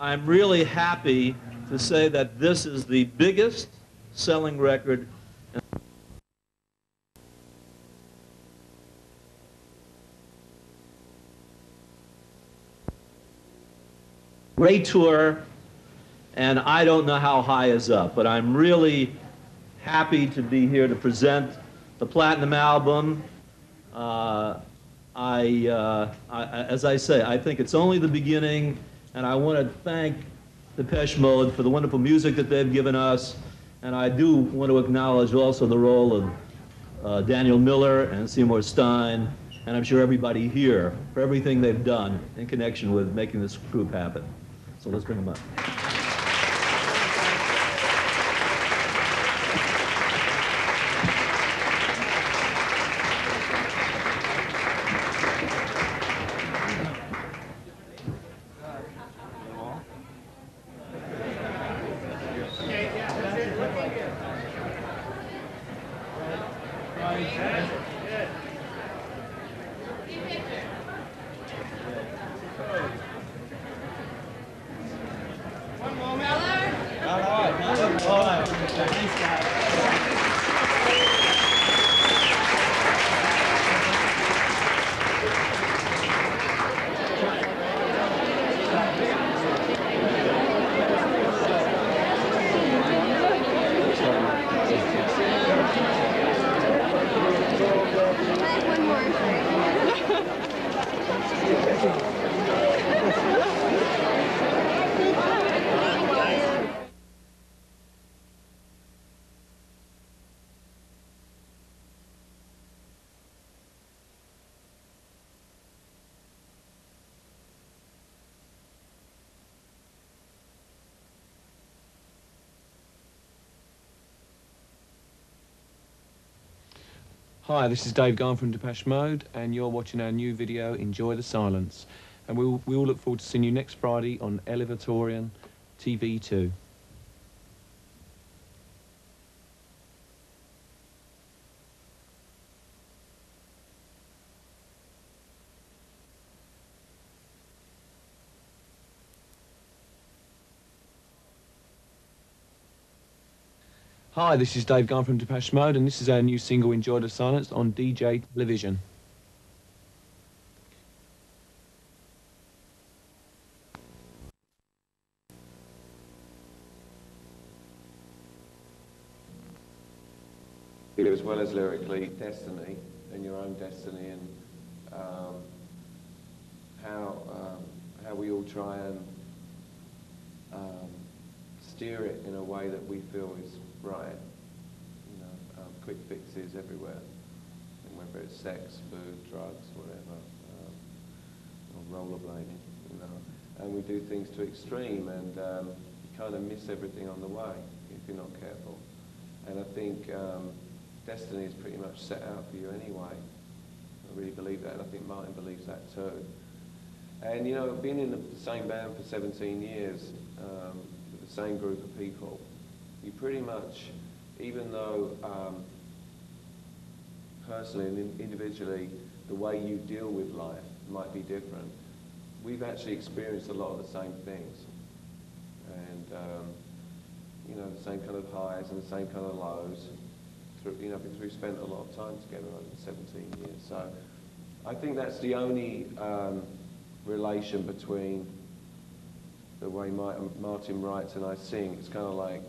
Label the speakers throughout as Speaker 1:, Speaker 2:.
Speaker 1: I'm really happy to say that this is the biggest selling record. Great tour, and I don't know how high is up, but I'm really happy to be here to present the Platinum album. As I say, I think it's only the beginning, and I want to thank Depeche Mode for the wonderful music that they've given us, and I do want to acknowledge also the role of Daniel Miller and Seymour Stein, and I'm sure everybody here for everything they've done in connection with making this group happen. So let's bring them up.
Speaker 2: Hi, this is Dave Garn from Depeche Mode, and you're watching our new video, Enjoy the Silence. And we all look forward to seeing you next Friday on Elevatorian TV2. Hi, this is Dave Garn from Depeche Mode, and this is our new single, Enjoy the Silence, on DJ Television.
Speaker 3: As well as lyrically, destiny and your own destiny, and how we all try and steer it in a way that we feel is right. You know, quick fixes everywhere, and whether it's sex, food, drugs, whatever, or rollerblading, you know. And we do things to extreme, and you kind of miss everything on the way if you're not careful. And I think destiny is pretty much set out for you anyway. I really believe that, and I think Martin believes that too. And you know, being in the same band for 17 years, with the same group of people, you pretty much, even though personally and individually, the way you deal with life might be different, we've actually experienced a lot of the same things. And you know, the same kind of highs and the same kind of lows. You know, because we've spent a lot of time together over 17 years. So I think that's the only relation between the way Martin writes and I sing. It's kind of like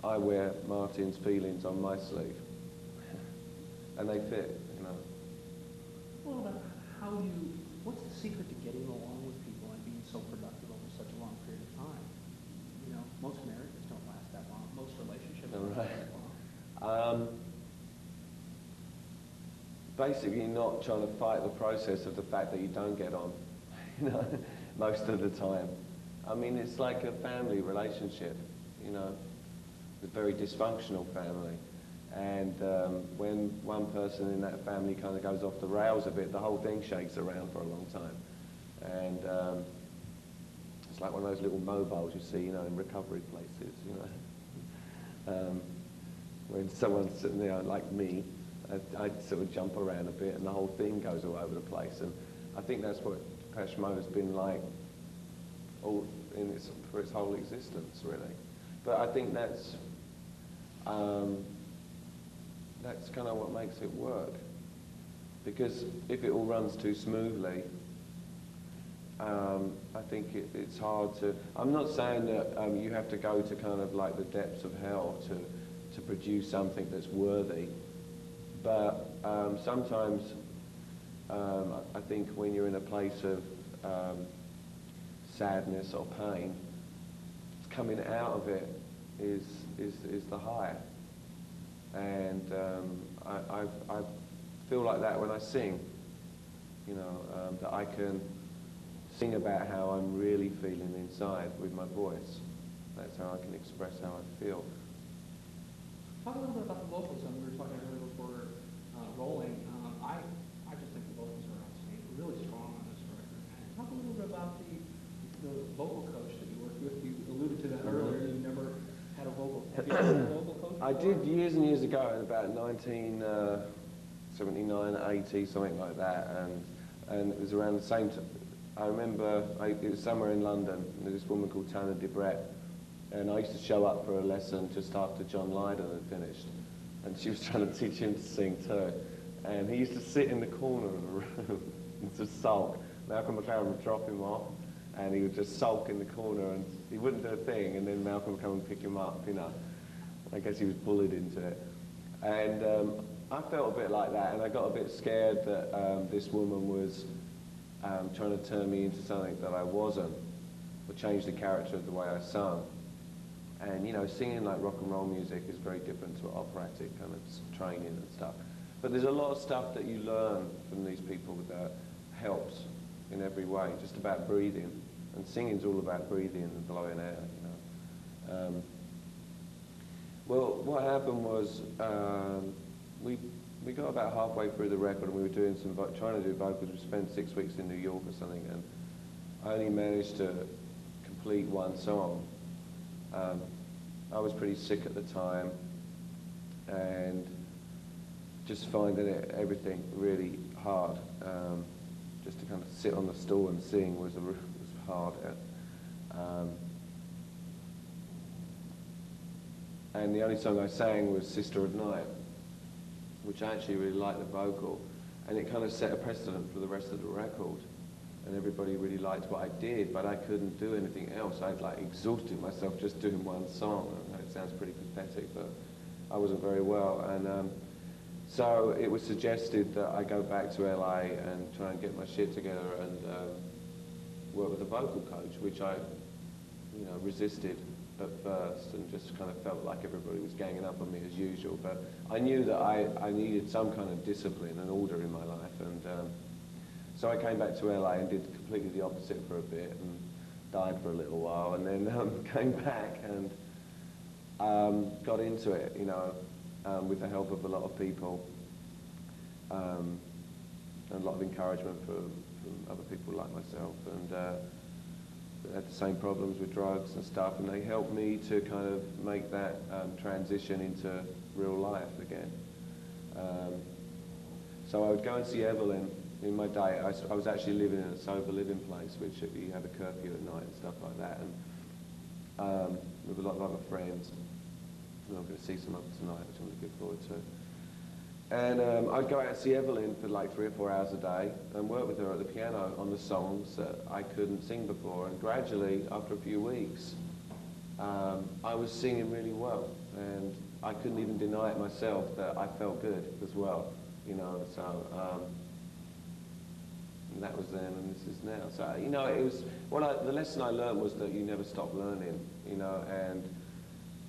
Speaker 3: I wear Martin's feelings on my sleeve. And they fit, you know.
Speaker 4: Well, what's the secret to getting along with people and being so productive over such a long period of time? You know, most marriages don't last that long. Most relationships don't last that long.
Speaker 3: Basically not trying to fight the process of the fact that you don't get on, you know, most of the time. I mean, it's like a family relationship, you know, a very dysfunctional family. And when one person in that family kind of goes off the rails a bit, the whole thing shakes around for a long time. And it's like one of those little mobiles you see, you know, in recovery places, you know. When someone's sitting there like me, I sort of jump around a bit and the whole thing goes all over the place. And I think that's what Depeche Mode has been like all for its whole existence, really. But I think that's kind of what makes it work. Because if it all runs too smoothly, I think it's hard to... I'm not saying that you have to go to kind of like the depths of hell to produce something that's worthy. But sometimes I think when you're in a place of sadness or pain, coming out of it is the high. And I feel like that when I sing, you know, that I can sing about how I'm really feeling inside with my voice. That's how I can express how I feel.
Speaker 4: Talk a little bit about the vocals. We were talking earlier before rolling. I just think the vocals are outstanding, really strong on this record. Talk a little bit about the vocal coach that you worked with. You alluded to that earlier. You never had a vocal. Have you ever had a vocal coach before?
Speaker 3: I did years and years ago, in about 1979, 80, something like that, and it was around the same time. I remember it was somewhere in London. There was this woman called Depeche, and I used to show up for a lesson just after John Lydon had finished, and she was trying to teach him to sing too. And he used to sit in the corner of the room and just sulk. Malcolm McLaren would drop him off, and he would just sulk in the corner, and he wouldn't do a thing, and then Malcolm would come and pick him up, you know. I guess he was bullied into it. And I felt a bit like that, and I got a bit scared that this woman was trying to turn me into something that I wasn't, or change the character of the way I sung. And, you know, singing like rock and roll music is very different to operatic kind of training and stuff. But there's a lot of stuff that you learn from these people that helps in every way, just about breathing. And singing's all about breathing and blowing air, you know. Well, what happened was we got about halfway through the record and we were doing trying to do vocals. We spent 6 weeks in New York or something, and I only managed to complete one song. I was pretty sick at the time, and just finding everything really hard. Just to kind of sit on the stool and sing was hard. And the only song I sang was Sister of Night, which I actually really liked the vocal, and it kind of set a precedent for the rest of the record. And everybody really liked what I did, but I couldn't do anything else. I'd like exhausted myself just doing one song. I know it sounds pretty pathetic, but I wasn't very well. And so it was suggested that I go back to LA and try and get my shit together and work with a vocal coach, which I, you know, resisted at first and just kind of felt like everybody was ganging up on me as usual. But I knew that I needed some kind of discipline and order in my life, and so I came back to LA and did completely the opposite for a bit and died for a little while, and then came back and got into it, you know, with the help of a lot of people and a lot of encouragement from other people like myself, and had the same problems with drugs and stuff, and they helped me to kind of make that transition into real life again. So I would go and see Evelyn in my day. I was actually living in a sober living place, which you have a curfew at night and stuff like that, and with a lot of other friends. And I'm going to see some of them tonight, which I'm looking forward to. And I'd go out and see Evelyn for like 3 or 4 hours a day and work with her at the piano on the songs that I couldn't sing before. And gradually, after a few weeks, I was singing really well. And I couldn't even deny it myself that I felt good as well, you know. So and that was then and this is now. So, you know, it was, the lesson I learned was that you never stop learning, you know, and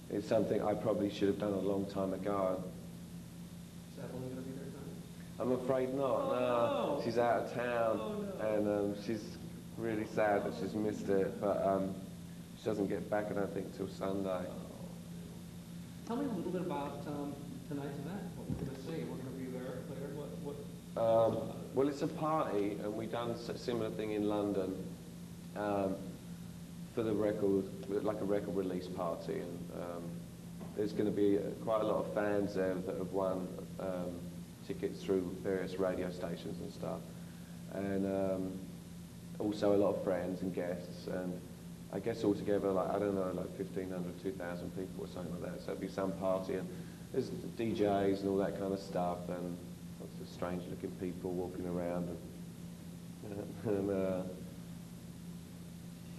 Speaker 3: it's something I probably should have done a long time ago.
Speaker 4: Is Evelyn going to be there tonight?
Speaker 3: I'm afraid not.
Speaker 4: Oh, no.
Speaker 3: She's out of town,
Speaker 4: Oh, no.
Speaker 3: and she's really sad that she's missed it. But she doesn't get back, I don't think, till Sunday.
Speaker 4: Tell me a little bit about tonight's event. What we're going to see. We're going to be there later. What?
Speaker 3: Well, it's a party, and we've done a similar thing in London for the record, like a record release party, and there's going to be quite a lot of fans there that have won tickets through various radio stations and stuff, and also a lot of friends and guests, and I guess altogether, like, I don't know, like 1,500, 2,000 people or something like that. So it'd be some party, and there's DJs and all that kind of stuff, and lots of strange-looking people walking around.
Speaker 4: And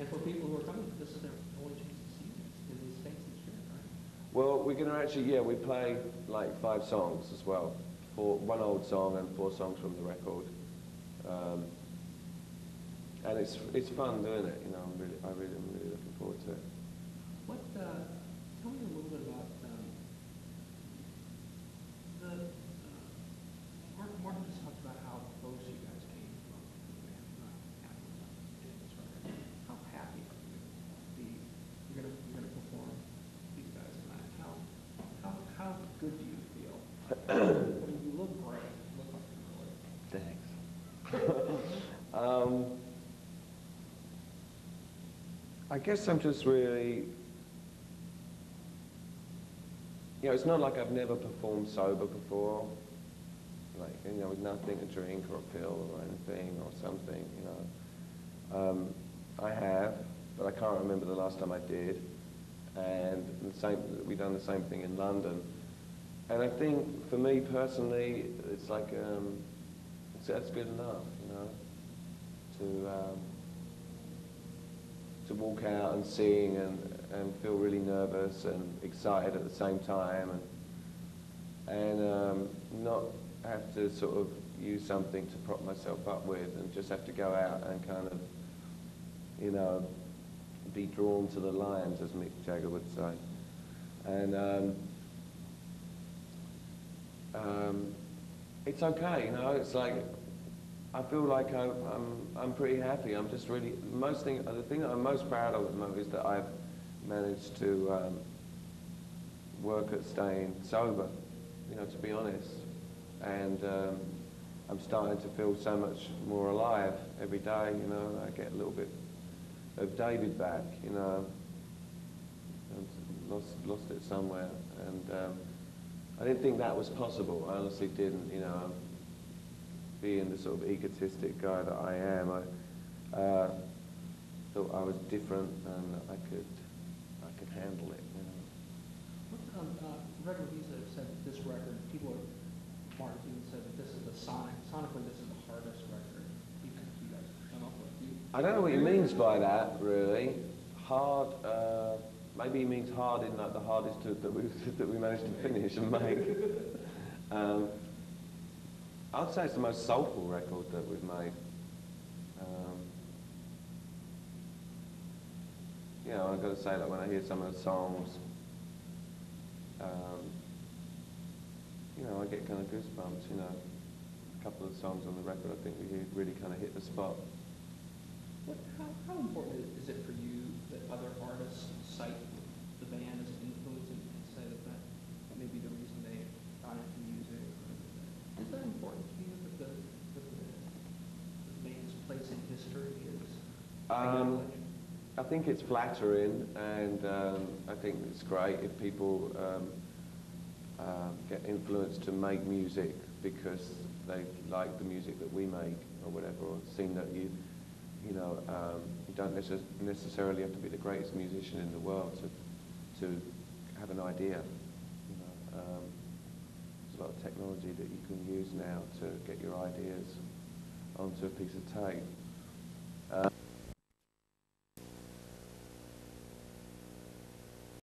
Speaker 4: for people who are coming, this is their only chance to see you in these States this year, right?
Speaker 3: Well, we're going to actually, yeah, we play like 5 songs as well. 1 old song and 4 songs from the record. And it's fun doing it, you know. I'm really looking forward to it.
Speaker 4: What? Tell me a little bit about Martin just talked about how close you guys came from the band after this record. How happy are you to be? You're gonna perform these guys tonight. How good do you feel? I mean, you look great. You look like you're really.
Speaker 3: Thanks. I guess I'm just really, you know, it's not like I've never performed sober before, like, you know, with nothing to drink or a pill or anything or something, you know. I have, but I can't remember the last time I did. And we've done the same thing in London. And I think, for me personally, it's like, that's good enough, you know, to walk out and sing and feel really nervous and excited at the same time, and not have to sort of use something to prop myself up with, and just have to go out and kind of, you know, be drawn to the lines, as Mick Jagger would say. And it's okay, you know. It's like, I feel like I'm pretty happy. I'm just really, the thing that I'm most proud of at the moment is that I've managed to work at staying sober, you know, to be honest. And I'm starting to feel so much more alive every day, you know. I get a little bit of David back, you know. I've lost it somewhere. And I didn't think that was possible. I honestly didn't, you know. Being the sort of egotistic guy that I am, I thought I was different and I could handle it, you know.
Speaker 4: Record Visa said that this record, Martin even said that this is sonically this is the hardest record you guys come up with.
Speaker 3: I don't know what he means by that, really. Hard, maybe he means hard in like the hardest that we managed to finish and make. I'd say it's the most soulful record that we've made. You know, I've got to say that when I hear some of the songs, you know, I get kind of goosebumps, you know. A couple of the songs on the record, I think we really kind of hit the spot.
Speaker 4: How important is it for you that other artists cite the band as an influence and say that may be the reason they got into music? Is that important to you that the band's place in history is acknowledged?
Speaker 3: I think it's flattering, and I think it's great if people get influenced to make music because they like the music that we make or whatever, or seem that you know, you don't necessarily have to be the greatest musician in the world to have an idea. You know, there's a lot of technology that you can use now to get your ideas onto a piece of tape.